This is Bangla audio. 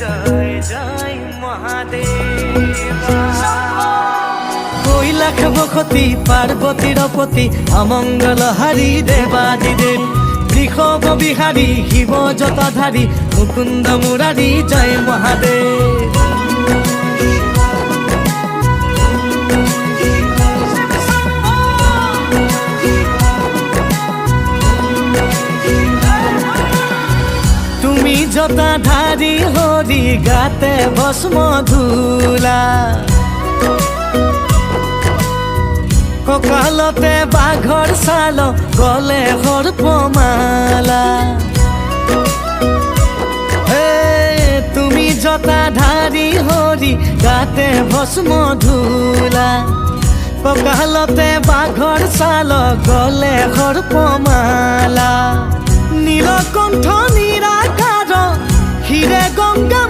জয় জয় মহাদেবা। কৈলাখ বসতি পার্বতীর পতি অমঙ্গল হারি দেবাদিদেব, বৃষভ বিহারী শিব জটাধারী মুকুন্দ মুরারি জয় মহাদেব। তুমি জটাধারী হরি গাতে ভস্ম ধূলা, কঁকালতে বাঘৰ ছাল গলে সৰ্পমালা। তুমি জটাধারী হৰি গাতে ভস্ম ধূলা, কঁকালতে বাঘৰ ছাল গলে সৰ্পমালা। নীলকণ্ঠ নিৰাকাৰ হিৰে গংগা